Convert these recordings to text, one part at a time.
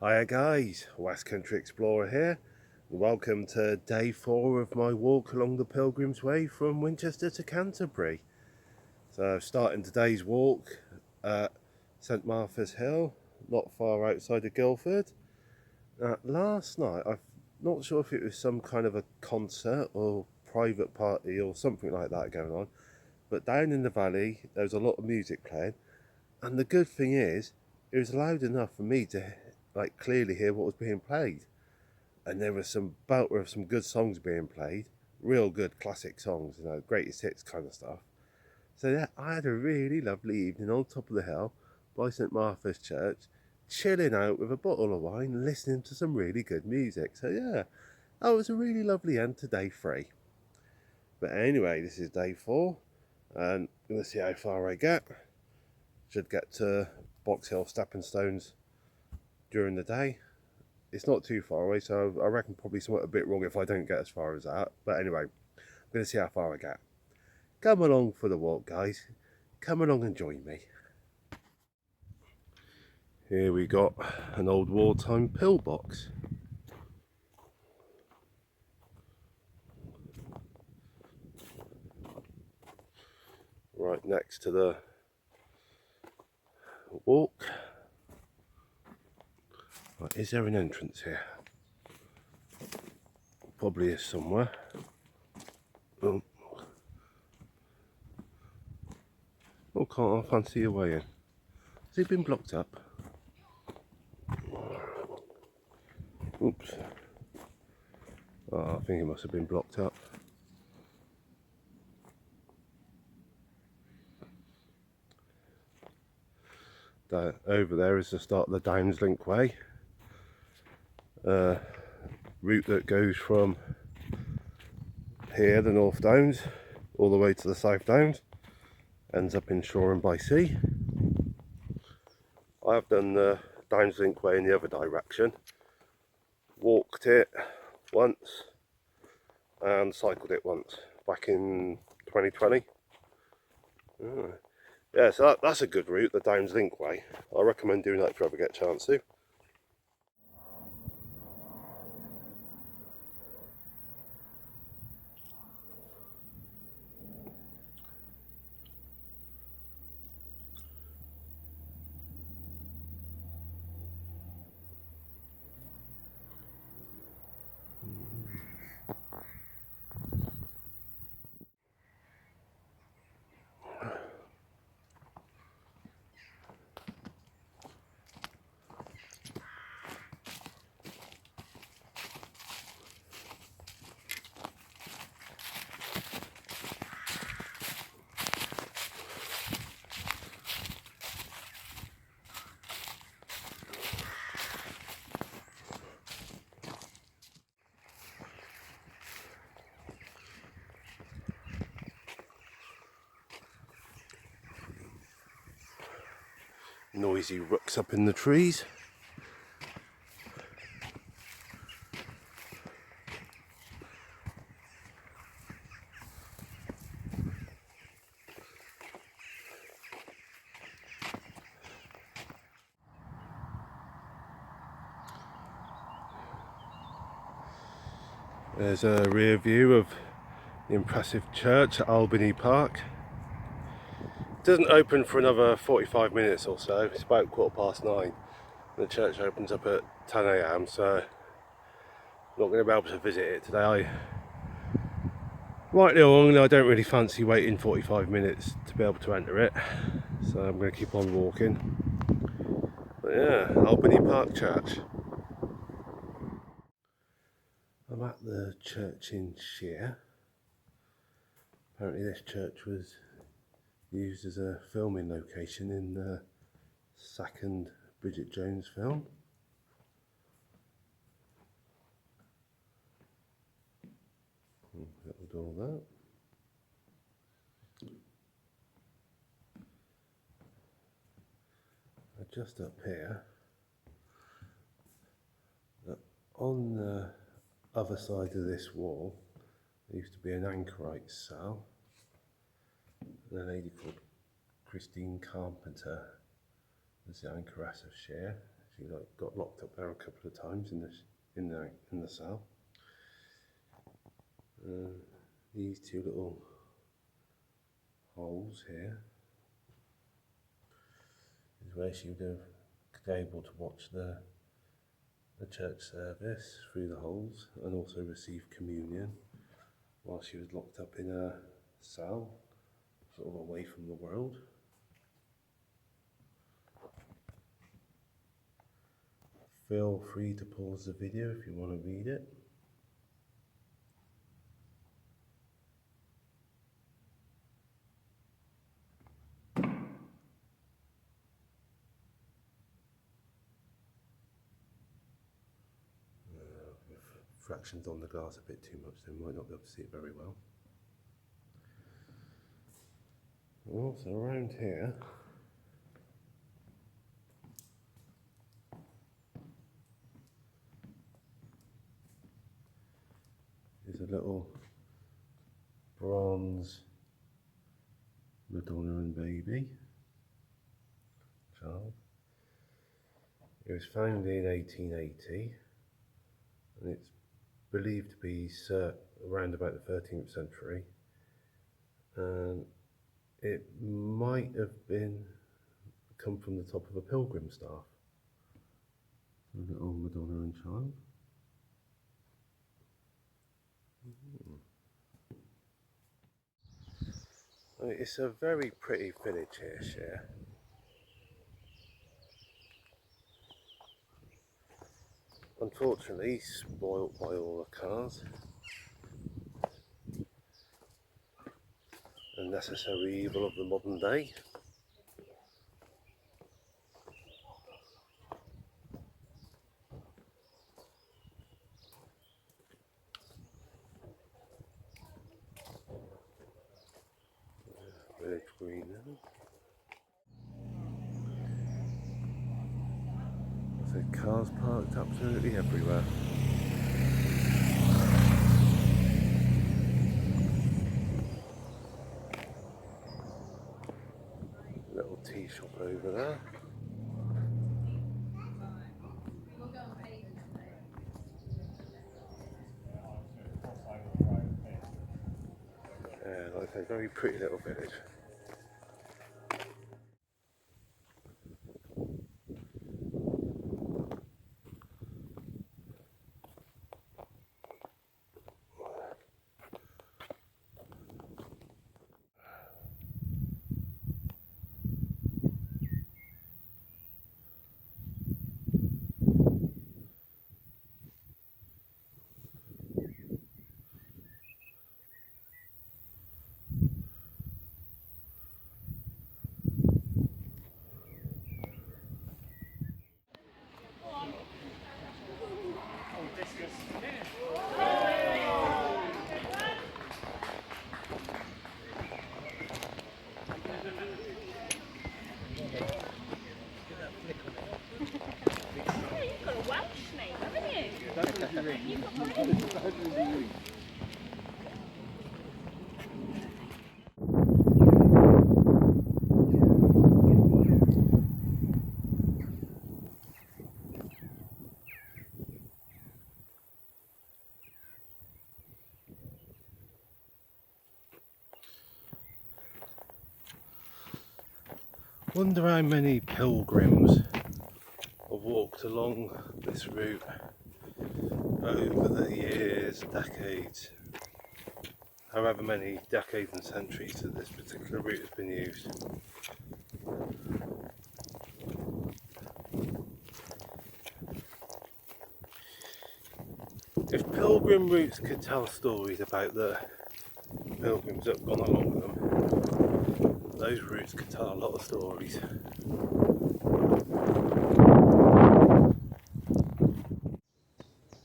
Hiya guys, West Country Explorer here. Welcome to day 4 of my walk along the Pilgrim's Way from Winchester to Canterbury. So starting today's walk at St Martha's Hill, not far outside of Guildford. Last night, I'm not sure if it was some kind of a concert or private party or something like that going on, but down in the valley there was a lot of music playing, and the good thing is it was loud enough for me to clearly hear what was being played. And there was some belter of some good songs being played, real good classic songs, greatest hits kind of stuff. So yeah, I had a really lovely evening on top of the hill by St Martha's Church, chilling out with a bottle of wine, listening to some really good music. So yeah, that was a really lovely end to day 3. But anyway, this is day 4, and I'm gonna see how far I get. Should get to Box Hill Stepping Stones during the day. It's not too far away, so I reckon probably somewhat a bit wrong if I don't get as far as that. But anyway, I'm going to see how far I get. Come along for the walk, guys. Come along and join me. Here we got an old wartime pillbox. Right next to the walk. Right, is there an entrance here? Probably is somewhere. Oh, can't I fancy your way in? Has it been blocked up? Oops. Oh, I think it must have been blocked up. Over there is the start of the Downs Link Way. Route that goes from here, the North Downs, all the way to the South Downs, ends up in Shoreham by Sea. I have done the Downs Link Way in the other direction, walked it once and cycled it once back in 2020. Yeah, so that's a good route, the Downs Link Way. I recommend doing that if you ever get a chance to. Noisy rooks up in the trees. There's a rear view of the impressive church at Albany Park. It doesn't open for another 45 minutes or so. It's about 9:15. The church opens up at 10 AM, so I'm not going to be able to visit it today. Rightly or wrongly, I don't really fancy waiting 45 minutes to be able to enter it, so I'm going to keep on walking. But yeah, Albany Park Church. I'm at the church in Shear. Apparently this church was used as a filming location in the second Bridget Jones film. That'll do all that. Just up here, on the other side of this wall, there used to be an anchorite cell. And a lady called Christine Carpenter was the anchoress of Shear. She got locked up there a couple of times in the cell. These two little holes here is where she would have been able to watch the church service through the holes and also receive communion while she was locked up in a cell, sort of away from the world. Feel free to pause the video if you want to read it. Fractions on the glass a bit too much, so you might not be able to see it very well. Also around here is a little bronze Madonna and baby child. It was found in 1880 and it's believed to be around about the 13th century, and it might have come from the top of a pilgrim staff. A little Madonna and child. It's a very pretty village here, Cher. Unfortunately, spoilt by all the cars. A necessary evil of the modern day. Village green now. So cars parked absolutely everywhere. Little tea shop over there. Yeah, like I say, very pretty little village. Wonder how many pilgrims have walked along this route over the years, decades, however many decades and centuries that this particular route has been used. If pilgrim routes could tell stories about the pilgrims that have gone along them, those routes could tell a lot of stories.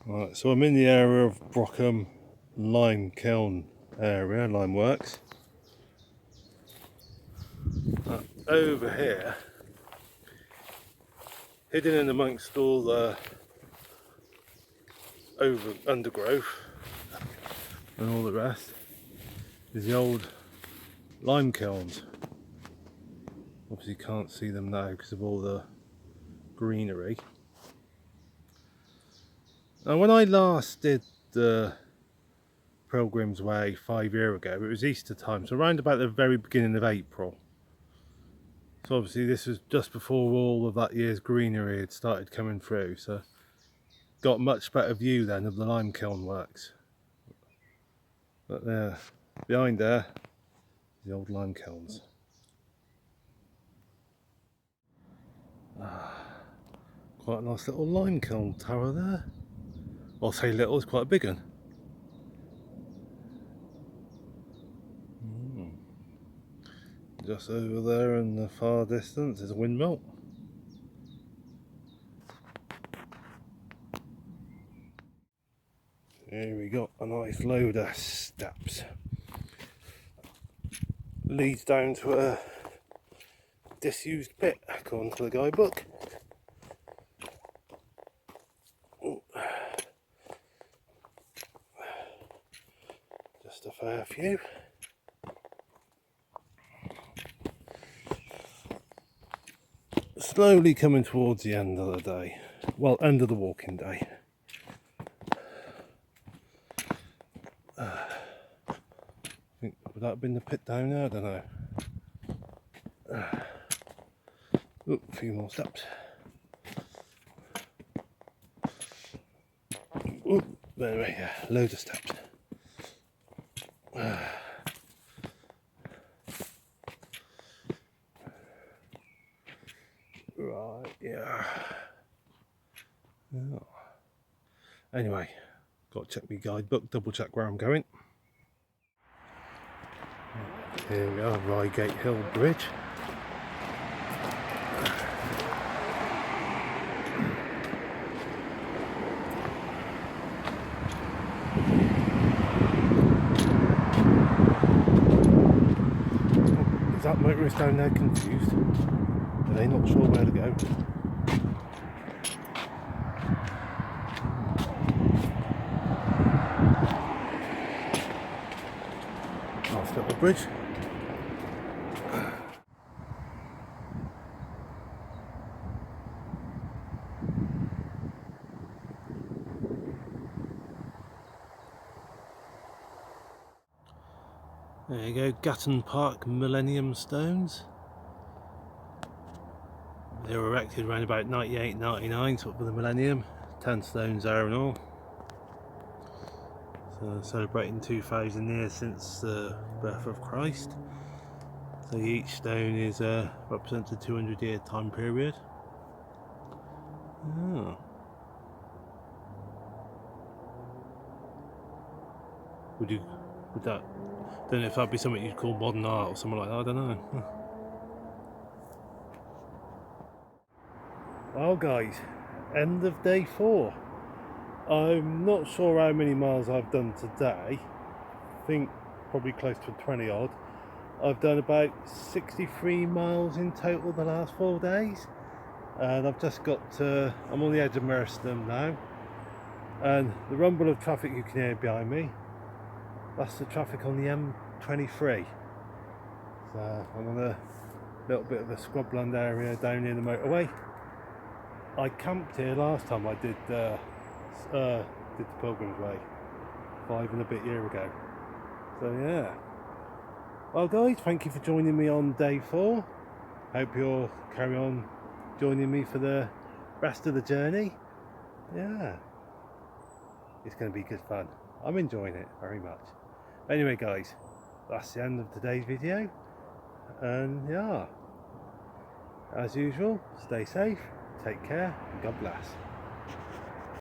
Right, so I'm in the area of Brockham lime kiln area, lime works. Over here, hidden in amongst all the undergrowth and all the rest, is the old lime kilns. Obviously you can't see them now because of all the greenery. Now, when I last did the Pilgrim's Way 5 years ago, it was Easter time, so around about the very beginning of April. So obviously this was just before all of that year's greenery had started coming through, so got much better view then of the lime kiln works. But there, behind there, the old lime kilns. Quite a nice little lime kiln tower there. I'll say little, it's quite a big one. Just over there in the far distance is a windmill. Here we got a nice load of steps. Leads down to a disused pit according to the guidebook. Just a fair few. Slowly coming towards the end of the day. Well, end of the walking day. I think, would that have been the pit down there? I don't know. A few more steps. There we go, loads of steps. Right, yeah. Oh. Anyway, got to check my guidebook, double check where I'm going. Here we are, Reigate Hill Bridge. Is that motorist down there confused? Are they not sure where to go? Nice little bridge. There you go, Gatton Park Millennium Stones. They were erected around about 98-99, sort of for the millennium. 10 stones there and all. So celebrating 2,000 years since the birth of Christ. So each stone is represents a 200-year time period. Oh. Would that, don't know if that'd be something you'd call modern art or something like that, I don't know. Well guys, end of day 4. I'm not sure how many miles I've done today. I think probably close to 20 odd. I've done about 63 miles in total the last 4 days. And I've just got to, I'm on the edge of Merstham now. And the rumble of traffic you can hear behind me, that's the traffic on the M23. So I'm on a little bit of a scrubland area down near the motorway. I camped here last time I did the Pilgrim's Way 5 and a bit years ago. So yeah. Well guys, thank you for joining me on day 4. Hope you'll carry on joining me for the rest of the journey. Yeah. It's going to be good fun. I'm enjoying it very much. Anyway guys, that's the end of today's video. And yeah, as usual, stay safe, take care, and God bless.